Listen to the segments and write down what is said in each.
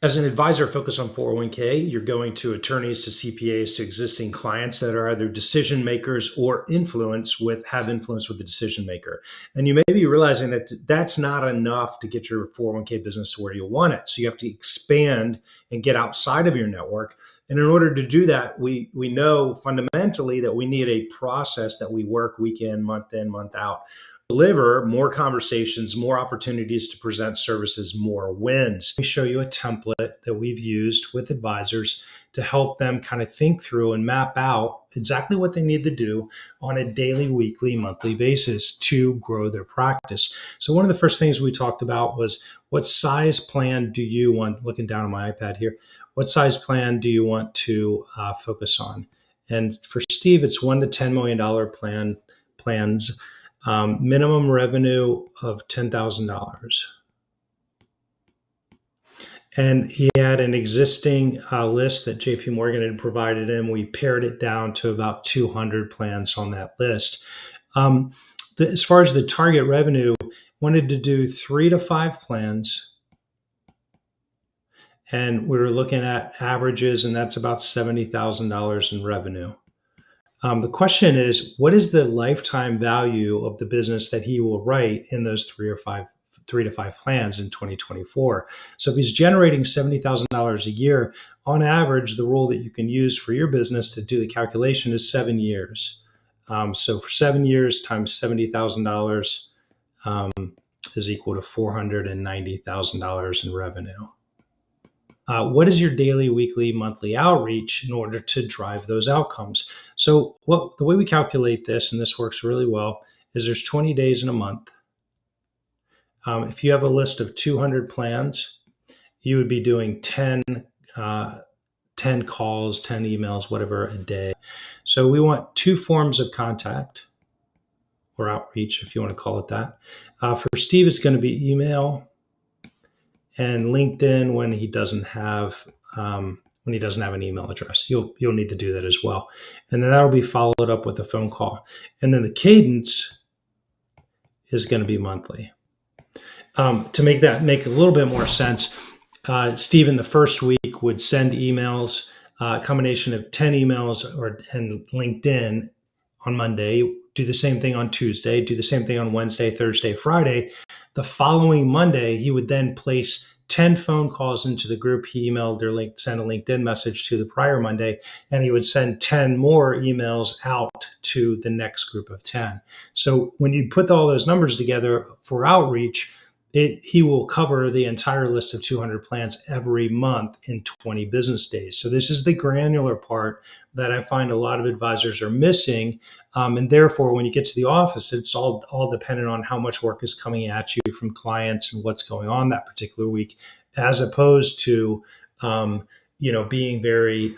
As an advisor focused on 401k, you're going to attorneys, to CPAs, to existing clients that are either decision makers or have influence with the decision maker. And you may be realizing that that's not enough to get your 401k business to where you want it. So you have to expand and get outside of your network. And in order to do that, we know fundamentally that we need a process that we work week in, month out, deliver more conversations, more opportunities to present services, more wins. Let me show you a template that we've used with advisors to help them kind of think through and map out exactly what they need to do on a daily, weekly, monthly basis to grow their practice. So one of the first things we talked about was, what size plan do you want, looking down on my iPad here, what size plan do you want to focus on? And for Steve, it's $1 to $10 million plans. Minimum revenue of $10,000. And he had an existing list that JP Morgan had provided him. We pared it down to about 200 plans on that list. As far as the target revenue, wanted to do 3 to 5 plans. And we were looking at averages, and that's about $70,000 in revenue. The question is, what is the lifetime value of the business that he will write in those 3 to 5 plans in 2024? So if he's generating $70,000 a year, on average, the rule that you can use for your business to do the calculation is 7 years. So for 7 years times $70,000 is equal to $490,000 in revenue. What is your daily, weekly, monthly outreach in order to drive those outcomes? So the way we calculate this, and this works really well, is there's 20 days in a month. If you have a list of 200 plans, you would be doing 10 calls, 10 emails, whatever, a day. So we want 2 forms of contact or outreach, if you want to call it that. For Steve, it's going to be email and LinkedIn when he doesn't have an email address. You'll need to do that as well. And then that'll be followed up with a phone call. And then the cadence is going to be monthly. To make that make a little bit more sense, Steve in the first week would send emails, a combination of 10 emails and LinkedIn on Monday, do the same thing on Tuesday, do the same thing on Wednesday, Thursday, Friday. The following Monday, he would then place 10 phone calls into the group he emailed or sent a LinkedIn message to the prior Monday, and he would send 10 more emails out to the next group of 10. So when you put all those numbers together for outreach, he will cover the entire list of 200 plans every month in 20 business days. So this is the granular part that I find a lot of advisors are missing. And therefore, when you get to the office, it's all dependent on how much work is coming at you from clients and what's going on that particular week, as opposed to being very,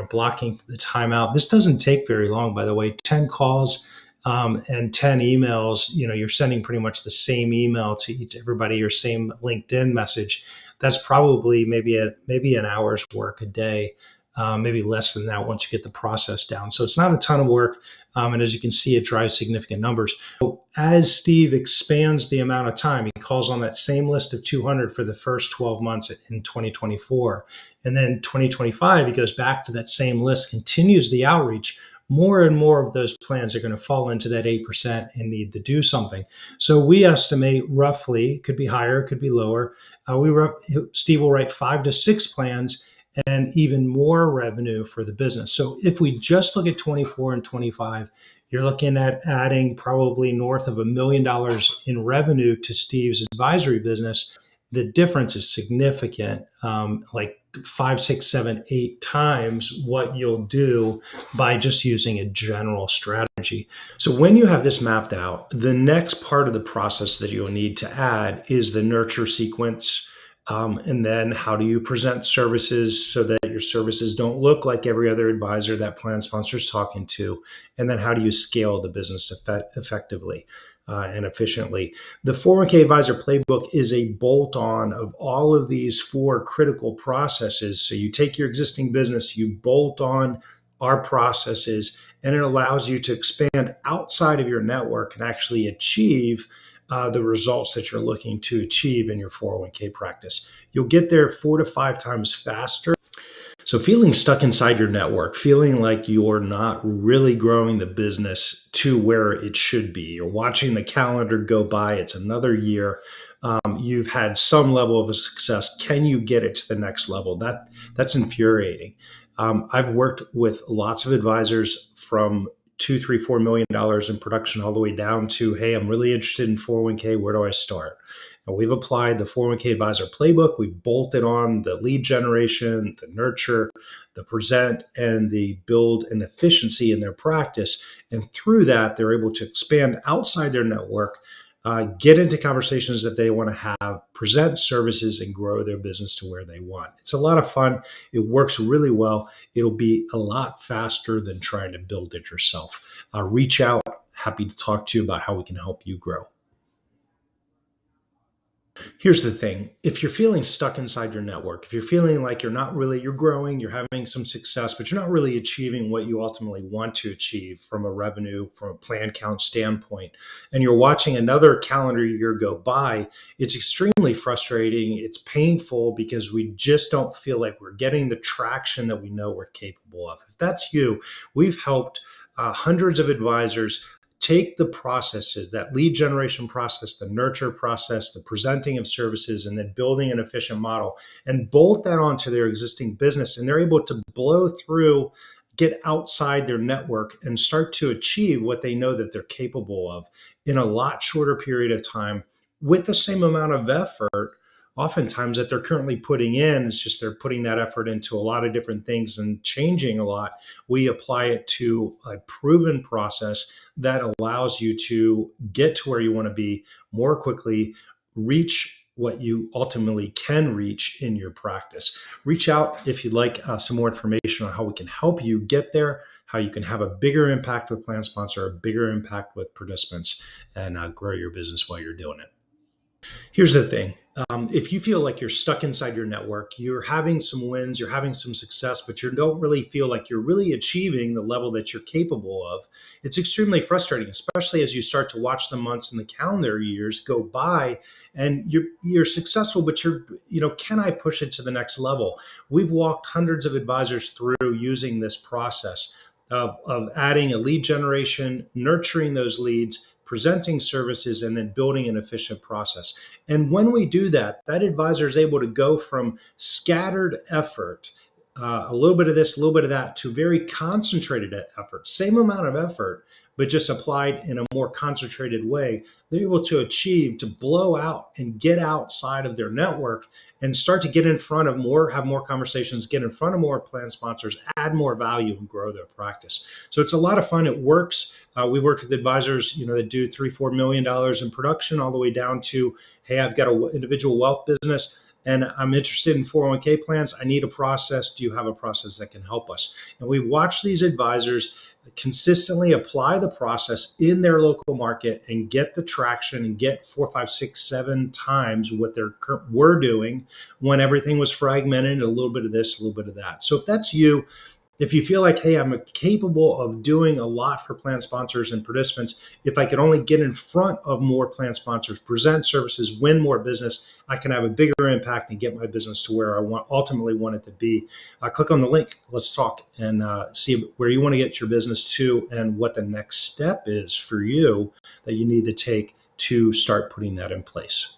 blocking the time out. This doesn't take very long, by the way. 10 calls and 10 emails, you're sending pretty much the same email to everybody, your same LinkedIn message. That's probably maybe an hour's work a day, maybe less than that once you get the process down. So it's not a ton of work. And as you can see, it drives significant numbers. So as Steve expands the amount of time, he calls on that same list of 200 for the first 12 months in 2024. And then 2025, he goes back to that same list, continues the outreach. More and more of those plans are going to fall into that 8% and need to do something. So we estimate roughly, could be higher, could be lower. Steve will write 5 to 6 plans and even more revenue for the business. So if we just look at 24 and 25, you're looking at adding probably north of $1 million in revenue to Steve's advisory business. The difference is significant, like 5, 6, 7, 8 times what you'll do by just using a general strategy. So when you have this mapped out, the next part of the process that you'll need to add is the nurture sequence. And then how do you present services so that your services don't look like every other advisor that plan sponsor is talking to? And then how do you scale the business effectively? And efficiently. The 401k Advisor Playbook is a bolt-on of all of these 4 critical processes. So you take your existing business, you bolt on our processes, and it allows you to expand outside of your network and actually achieve the results that you're looking to achieve in your 401k practice. You'll get there 4 to 5 times faster. So, feeling stuck inside your network, feeling like you're not really growing the business to where it should be, you're watching the calendar go by, it's another year. You've had some level of a success. Can you get it to the next level? That's infuriating. I've worked with lots of advisors from $2, $3, $4 million in production all the way down to, hey, I'm really interested in 401k. Where do I start? And we've applied the 401k advisor playbook. We've bolted on the lead generation, the nurture, the present, and the build and efficiency in their practice. And through that, they're able to expand outside their network, get into conversations that they want to have, present services, and grow their business to where they want. It's a lot of fun. It works really well. It'll be a lot faster than trying to build it yourself. Reach out. Happy to talk to you about how we can help you grow. Here's the thing. If you're feeling stuck inside your network, if you're feeling like you're growing, you're having some success, but you're not really achieving what you ultimately want to achieve from a revenue, from a plan count standpoint, and you're watching another calendar year go by, it's extremely frustrating. It's painful because we just don't feel like we're getting the traction that we know we're capable of. If that's you, we've helped hundreds of advisors take the processes, that lead generation process, the nurture process, the presenting of services, and then building an efficient model and bolt that onto their existing business. And they're able to blow through, get outside their network and start to achieve what they know that they're capable of in a lot shorter period of time with the same amount of effort oftentimes that they're currently putting in. It's just they're putting that effort into a lot of different things and changing a lot. We apply it to a proven process that allows you to get to where you want to be more quickly, reach what you ultimately can reach in your practice. Reach out if you'd like some more information on how we can help you get there, how you can have a bigger impact with Plan Sponsor, a bigger impact with participants, and grow your business while you're doing it. Here's the thing. If you feel like you're stuck inside your network, you're having some wins, you're having some success, but you don't really feel like you're really achieving the level that you're capable of, it's extremely frustrating, especially as you start to watch the months and the calendar years go by and you're successful, but can I push it to the next level? We've walked hundreds of advisors through using this process of adding a lead generation, nurturing those leads, presenting services, and then building an efficient process. And when we do that, that advisor is able to go from scattered effort, a little bit of this, a little bit of that, to very concentrated effort. Same amount of effort, but just applied in a more concentrated way. They're able to achieve, to blow out and get outside of their network and start to get in front of more, have more conversations, get in front of more plan sponsors, add more value, and grow their practice. So it's a lot of fun. It works. We've worked with advisors, that do $3-4 million in production, all the way down to, hey, I've got an individual wealth business and I'm interested in 401k plans. I need a process. Do you have a process that can help us? And we watch these advisors consistently apply the process in their local market and get the traction and get 4, 5, 6, 7 times what they were doing when everything was fragmented, a little bit of this, a little bit of that. So if that's you, if you feel like, hey, I'm capable of doing a lot for plan sponsors and participants, if I could only get in front of more plan sponsors, present services, win more business, I can have a bigger impact and get my business to where I ultimately want it to be. Click on the link. Let's talk and see where you want to get your business to and what the next step is for you that you need to take to start putting that in place.